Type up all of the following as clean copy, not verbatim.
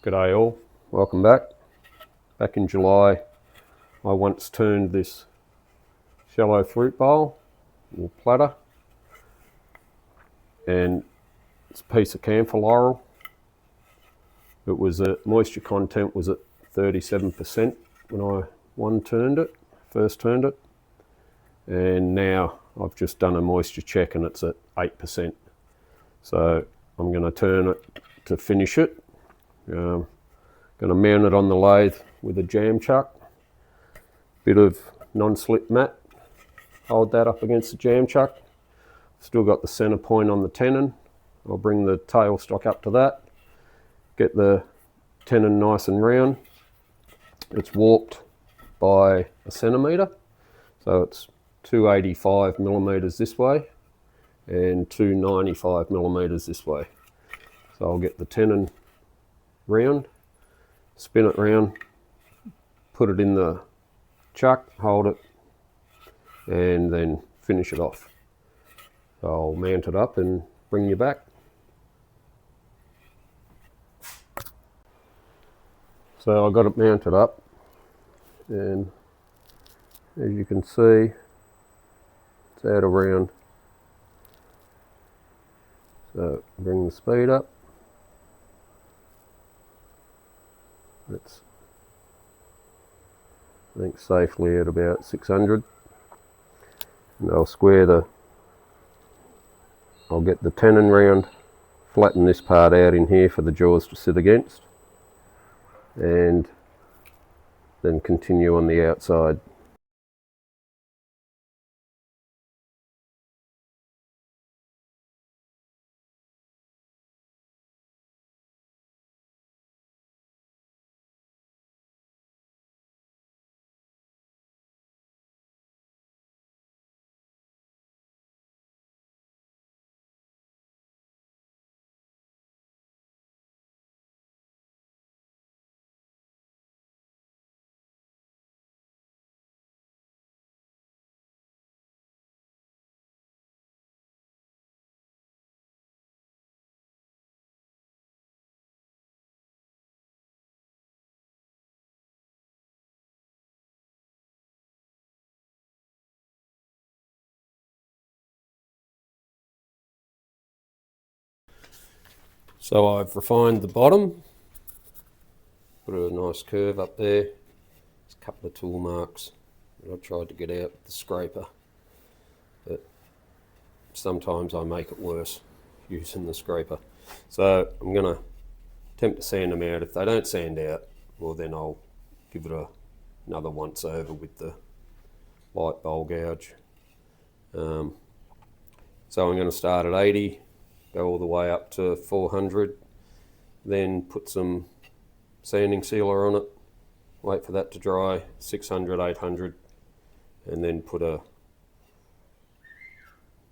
G'day all, welcome back. Back in July I once turned this shallow fruit bowl or platter, and it's a piece of Camphor Laurel. It was moisture content was at 37% when I first turned it, and now I've just done a moisture check and it's at 8%. So I'm going to turn it to finish it. Going to mount it on the lathe with a jam chuck, bit of non-slip mat, hold that up against the jam chuck. Still got the center point on the tenon. I'll bring the tailstock up to that, get the tenon nice and round. It's warped by a centimetre, so it's 285 millimetres this way and 295 millimetres this way. So I'll get the tenon round, spin it round, put it in the chuck, hold it, and then finish it off. So I'll mount it up and bring you back. So I got it mounted up, and as you can see, it's out around. So bring the speed up. It's, I think, safely at about 600. And I'll get the tenon round, flatten this part out in here for the jaws to sit against, and then continue on the outside. So I've refined the bottom, put a nice curve up there. There's a couple of tool marks that I tried to get out with the scraper, but sometimes I make it worse using the scraper. So I'm going to attempt to sand them out. If they don't sand out, well, then I'll give it another once over with the light bowl gouge. So I'm going to start at 80, go all the way up to 400, then put some sanding sealer on it, wait for that to dry, 600, 800, and then put a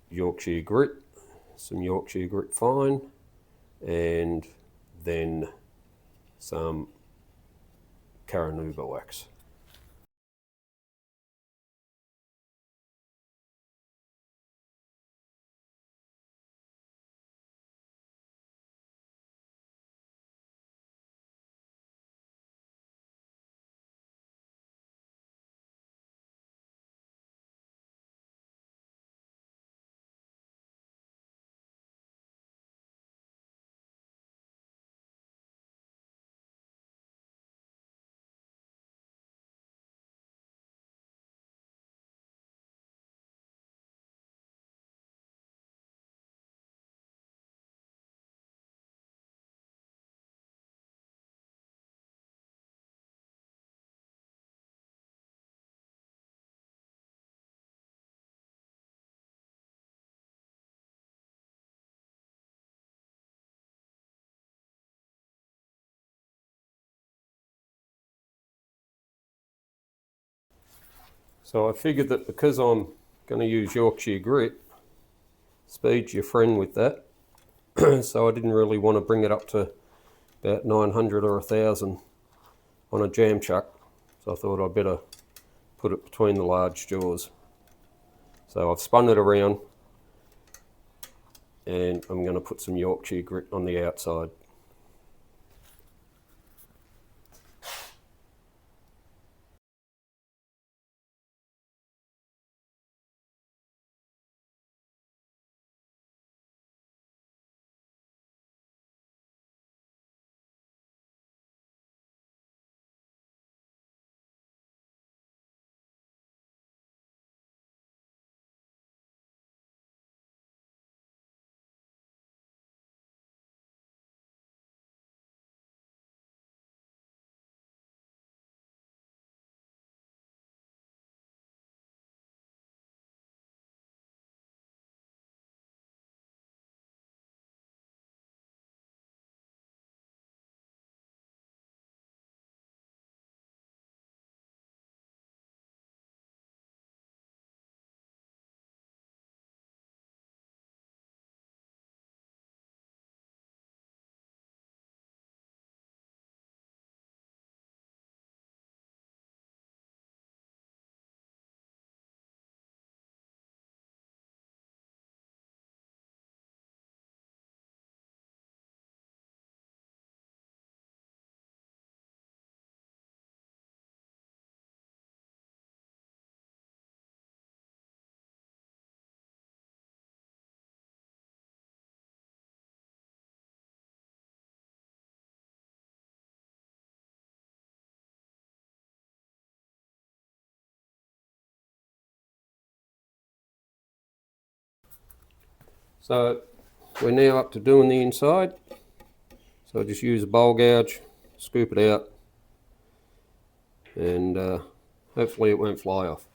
Yorkshire grit, some Yorkshire grit fine, and then some Caranuba wax. So I figured that because I'm going to use Yorkshire grit, speed's your friend with that. So I didn't really want to bring it up to about 900 or 1000 on a jam chuck. So I thought I'd better put it between the large jaws. So I've spun it around, and I'm going to put some Yorkshire grit on the outside. So we're now up to doing the inside. So I just use a bowl gouge, scoop it out, and hopefully it won't fly off.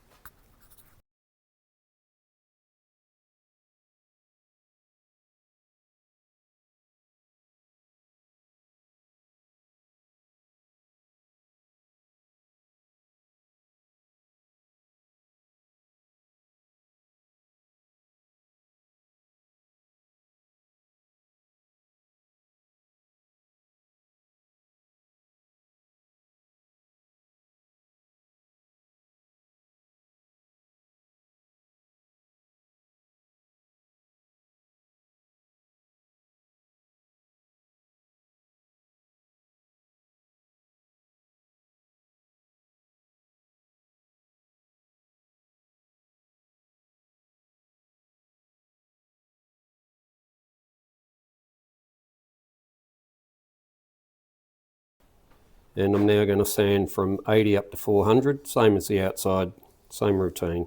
And I'm now going to sand from 80 up to 400, same as the outside, same routine.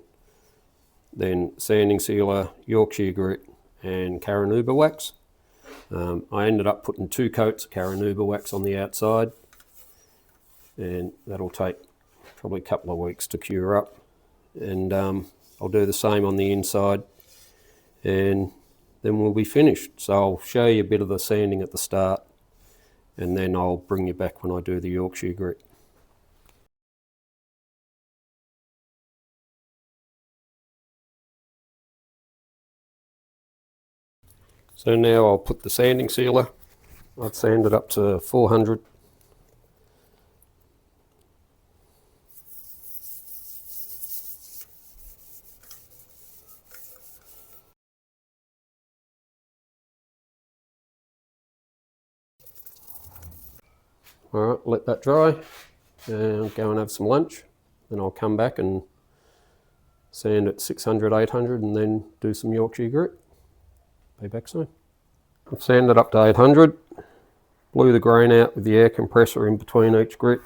Then sanding sealer, Yorkshire grit and Caranuba wax. I ended up putting 2 coats of Caranuba wax on the outside, and that'll take probably a couple of weeks to cure up. And I'll do the same on the inside, and then we'll be finished. So I'll show you a bit of the sanding at the start, and then I'll bring you back when I do the Yorkshire grit. So now I'll put the sanding sealer. I've sanded up to 400. Alright, let that dry and go and have some lunch. Then I'll come back and sand at 600, 800 and then do some Yorkshire grit. Be back soon. I've sanded up to 800, blew the grain out with the air compressor in between each grit.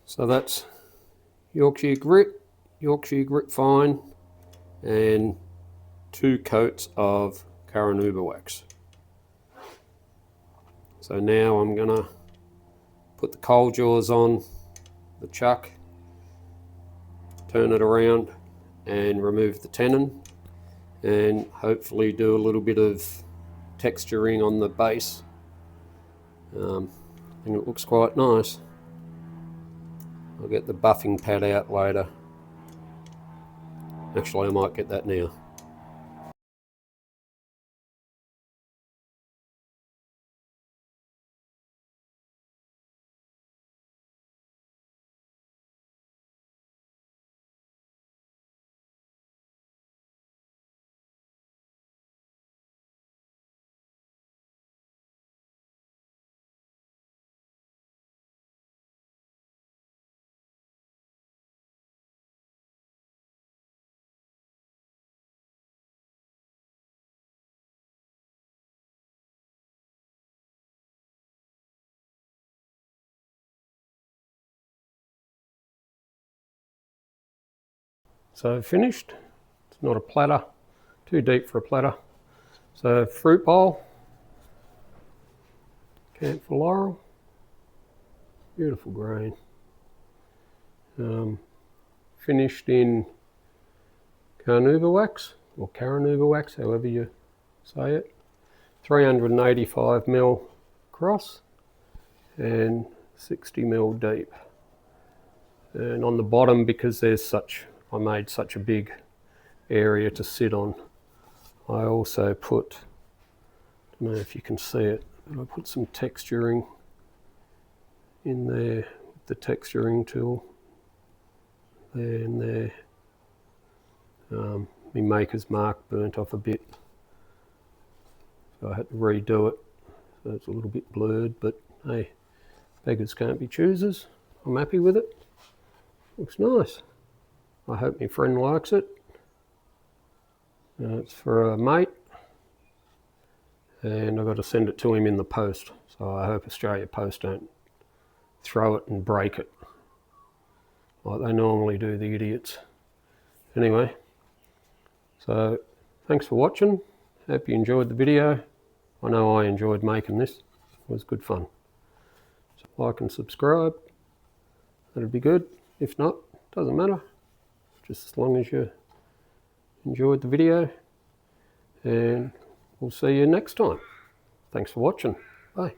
So that's Yorkshire grit fine, and 2 coats of Caranuba wax. So now I'm going to put the coal jaws on the chuck, turn it around and remove the tenon, and hopefully do a little bit of texturing on the base. And it looks quite nice. I'll get the buffing pad out later. Actually, I might get that now. So finished. It's not a platter, too deep for a platter. So fruit bowl, Camphor Laurel, beautiful grain. Finished in Caranuba wax, or Caranuba wax, however you say it. 385mm across and 60mm deep. And on the bottom, because I made such a big area to sit on, I also put, I don't know if you can see it, but I put some texturing in there with the texturing tool. There and there. My maker's mark burnt off a bit, so I had to redo it. So it's a little bit blurred, but hey, beggars can't be choosers. I'm happy with it. Looks nice. I hope my friend likes it. It's for a mate, and I've got to send it to him in the post. So I hope Australia Post don't throw it and break it like they normally do, the idiots. Anyway, so thanks for watching. Hope you enjoyed the video. I know I enjoyed making this. It was good fun. So like and subscribe. That'd be good. If not, doesn't matter. Just as long as you enjoyed the video. And we'll see you next time. Thanks for watching. Bye.